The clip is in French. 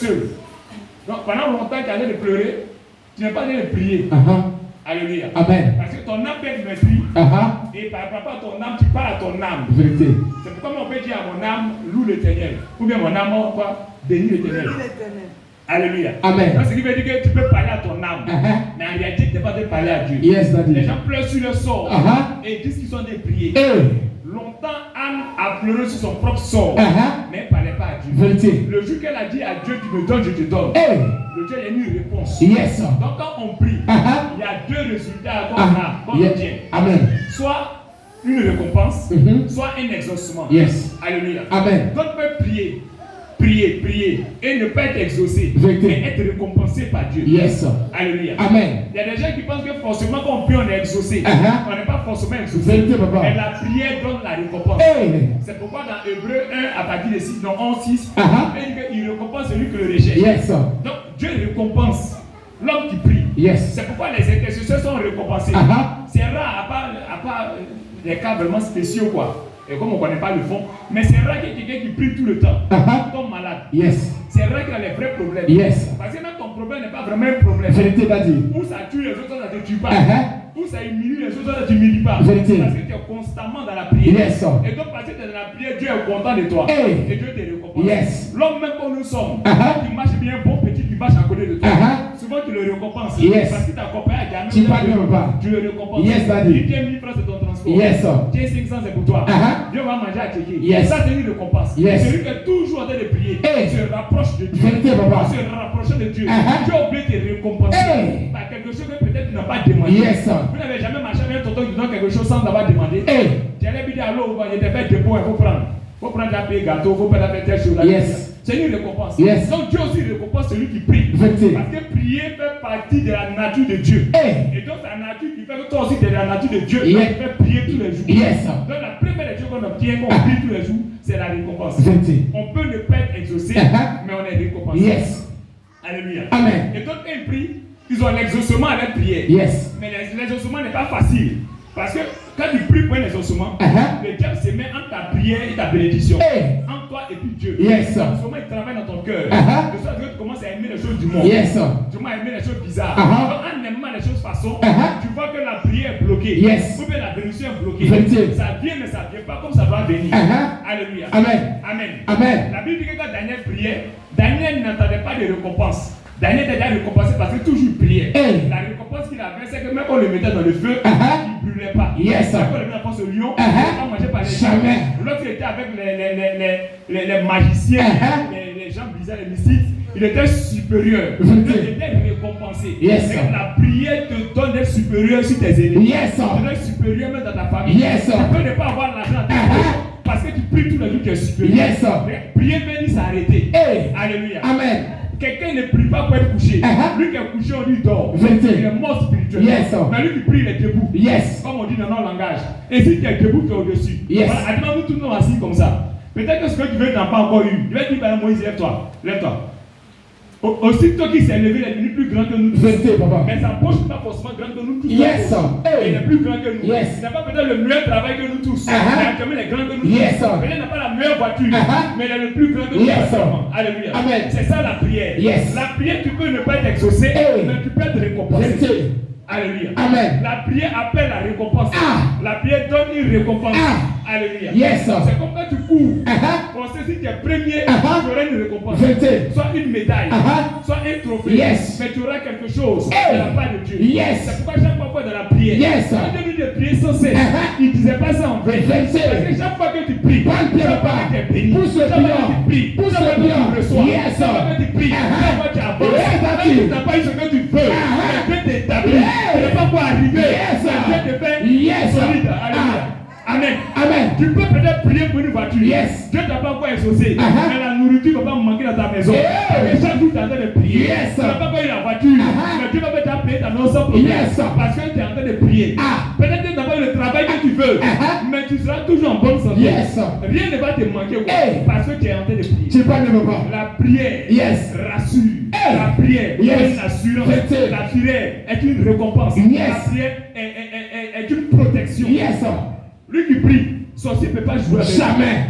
seul. Donc pendant longtemps, tu es en train de pleurer, tu n'es pas en train de prier. Alléluia. Amen. Parce que ton âme peut être meurtrie. Et par rapport à ton âme, tu parles à ton âme. Vérité. C'est pourquoi on peut dire à mon âme, loue l'Éternel. Ou bien mon âme, quoi, bénis l'Éternel. Alléluia. Amen. Donc, ce qui veut dire que tu peux parler à ton âme. Mais en réalité, tu n'es pas en train de parler à Dieu. Yes, daddy. Les gens pleurent sur le sort. Et disent qu'ils sont en train de prier. Longtemps, Anne a pleuré sur son propre sort. Mais elle ne parlait pas à Dieu. Vérité. Le jour qu'elle a dit à Dieu, tu me donnes, je te donne. Le Dieu a eu une réponse. Yes. Donc quand on prie, il y a deux résultats qu'on obtient. Amen. Soit une récompense, soit un exaucement. Yes. Alléluia. Amen. Donc on peut prier et ne pas être exaucé, mais être récompensé par Dieu. Yes. Alléluia. Amen. Il y a des gens qui pensent que forcément quand on prie, on est exaucé. On n'est pas forcément exaucé. Vérité, papa. Mais la prière donne la récompense. C'est pourquoi dans Hébreu 1, à partir de 6, non 11, 6, il dit qu'il récompense celui qui le recherche. Yes. Donc Dieu récompense l'homme qui prie. Yes. C'est pourquoi les intercesseurs sont récompensés. C'est rare, à part les cas vraiment spéciaux, quoi. Et comme on ne connaît pas le fond, mais c'est rare qu'il y ait quelqu'un qui prie tout le temps, tombe malade. Yes. C'est rare qu'il a les vrais problèmes. Yes. Parce que même ton problème n'est pas vraiment un problème. Vérité, daddy. Ou ça tue les autres, ça ne te tue pas. Ou ça humilie les autres, ça ne t'humilie pas. Vérité. Parce que tu es constamment dans la prière. Yes. Et donc, parce que tu es dans la prière, Dieu est content de toi. Et Dieu te récompense. Yes. L'homme, même quand nous sommes, qui marche bien, bon petit, qui marche à côté de toi. Souvent, tu le récompenses. Yes. Parce que tu as compris à Dieu. Tu parles pas. Tu le récompenses. Yes, daddy. Il tient 1000 francs de ton transport. Yes. Tiens 500, c'est pour toi. Dieu va manger à Kéké. Yes. Ça, c'est une récompense. Yes. Celui qui est toujours en train de prier, se rapproche de Dieu. Vérité, papa. Se rapprocher de Dieu. Dieu a oublié de te récompenser par quelque chose que peut-être tu n'as pas demandé. Yes. Vous n'avez jamais marché avec un tonton qui donne quelque chose sans avoir demandé. Tu allais lui dire allô, il te fait dépôt, il faut prendre. Il faut prendre la paix gâteau, il faut prendre la paix telle chose. C'est une récompense. Yes. Donc Dieu aussi récompense celui qui prie. Vérité. Parce que prier fait partie de la nature de Dieu. Et donc c'est la nature qui fait que toi aussi tu es de la nature de Dieu. Yes. Tu fais prier tous les jours. Yes. Donc la première des choses qu'on obtient quand on prie tous les jours, c'est la récompense. Vérité. On peut ne pas être exaucé, mais on est récompensé. Yes. Alléluia. Amen. Et donc quand ils prient, ils ont l'exaucement à leur prière. Yes. Mais l'exaucement n'est pas facile. Parce que quand tu pries pour un exaucement, le diable se met entre ta prière et ta bénédiction. Entre toi et puis Dieu. Yes. L'exaucement, il travaille dans ton cœur. De sorte que tu commences à aimer les choses du monde. Yes. Tu commences à aimer les choses bizarres. Donc, en aimant les choses façon, tu vois que la prière est bloquée. Yes. Ou bien la bénédiction est bloquée. Vérité. Ça vient, mais ça ne vient pas comme ça doit venir. Alléluia. Amen. Amen. Amen. La Bible dit que quand Daniel priait, Daniel n'entendait pas de récompense. Daniel était déjà récompensé parce que toujours il priait. La récompense qu'il avait, c'est que même quand on le mettait dans le feu, il ne brûlait pas. Yes. Quand on le mettait dans la force au lion, il ne pas mangé par les gens. Jamais. L'autre était avec les magiciens, les gens bizarres, les mystiques. Il était supérieur. Il était récompensé. Yes. Et la prière te donne d'être supérieur sur tes ennemis. Yes. Tu dois être supérieur même dans ta famille. Yes. Tu peux ne pas avoir l'argent dans ta poche parce que tu pries tous les jours, tu es supérieur. Yes. Mais prier veut dire s'arrêter. Alléluia. Amen. Quelqu'un ne prie pas pour être couché. Lui qui est couché, on lui dort. Vérité. Il est mort spirituellement. Yes. Mais lui qui prie, il est debout. Yes. Comme on dit dans notre langage. Et si tu es debout, tu es au-dessus. Yes. Voilà, actuellement, nous tous nous assis comme ça. Peut-être que ce que tu veux, tu n'as pas encore eu. Je vais dire, ben, Moïse, lève-toi. Lève-toi. Aussitôt qu'il s'est levé, il est devenu plus grand que nous tous. Vérité, papa. Mais sa poche n'est pas forcément grande que nous tous. Yes. Il est plus grand que nous. Yes. Il n'a pas peut-être le meilleur travail que nous tous. Mais actuellement, il est grand que nous tous. Yes. Peut-être qu'il n'a pas la meilleure voiture. Mais il est le plus grand que nous. Yes. Alléluia. Amen. C'est ça la prière. Yes. La prière, tu peux ne pas être exaucé, mais tu peux être récompensé. Vérité. Alléluia. Amen. La prière appelle la récompense. La prière donne une récompense. Alléluia. Yes. C'est comme quand tu cours. On sait si tu es premier, tu auras une récompense. Vérité. Soit une médaille, soit un trophée. Yes. Mais tu auras quelque chose de la part de Dieu. Yes. C'est pourquoi chaque fois dans la prière, Yes. quand Dieu nous dit de prier sans cesse, il ne disait pas ça en vain. Vérité. Parce que chaque fois que tu pries, Parle bien, chaque fois papa. que tu es béni, Pousse le chaque fois pion. que tu pries, Pousse chaque fois le que pion. tu reçois, Yes. chaque fois que tu pries, chaque fois que tu avances, Yes, même si tu n'as pas eu ce que tu veux, mais Dieu t'établit. Tu n'es pas quoi arriver, Yes. mais Dieu te fait Yes. solide. Alléluia. Amen. Amen. Tu peux peut-être prier pour une voiture. Yes. Dieu t'a pas encore exaucé. Mais la nourriture ne va pas manquer dans ta maison. Et chaque jour, tu es en train de prier. Yes. Tu n'as pas encore eu la voiture. Mais Dieu va peut-être payer ta maison sans problème. Yes. Parce que tu es en train de prier. Peut-être que tu n'as pas eu le travail que tu veux. Mais tu seras toujours en bonne santé. Yes. Rien ne va te manquer. Parce que tu es en train de prier. Tu parles, papa. La prière Yes. rassure. La prière Yes. est une assurance. Vérité. La prière est une récompense. Yes. La prière est une protection. Yes. Lui qui prie, sorcier ne peut pas jouer avec. Jamais.